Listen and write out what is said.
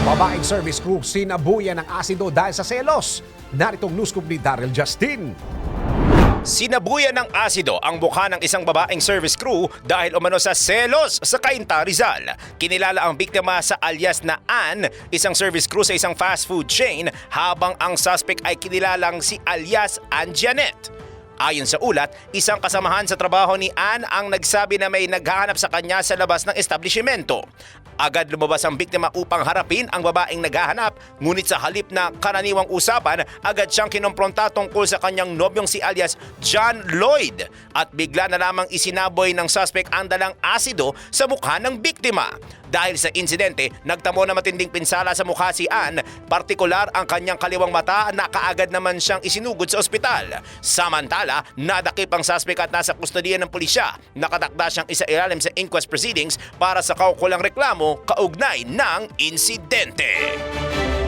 Babaeng service crew sinabuyan ng asido dahil sa selos. Naritong news ni Daryl Justin. Sinabuyan ng asido ang mukha ng isang babaeng service crew dahil umano sa selos sa Cainta, Rizal. Kinilala ang biktima sa alias na Ann, isang service crew sa isang fast food chain, habang ang suspect ay kinilalang si alias Ann Janet. Ayon sa ulat, isang kasamahan sa trabaho ni Ann ang nagsabi na may naghahanap sa kanya sa labas ng establishmento. Agad lumabas ang biktima upang harapin ang babaeng naghahanap, ngunit sa halip na karaniwang usapan, agad siyang kinompronta tungkol sa kanyang nobyong si alias John Lloyd at bigla na lamang isinaboy ng suspect ang dalang asido sa mukha ng biktima. Dahil sa insidente, nagtamo na matinding pinsala sa mukha si Ann, partikular ang kanyang kaliwang mata na kaagad naman siyang isinugod sa ospital. Samantala, nadakip ang suspect at nasa kustodiya ng pulisya. Nakatakda siyang isailalim sa inquest proceedings para sa kaukulang reklamo kaugnay ng insidente.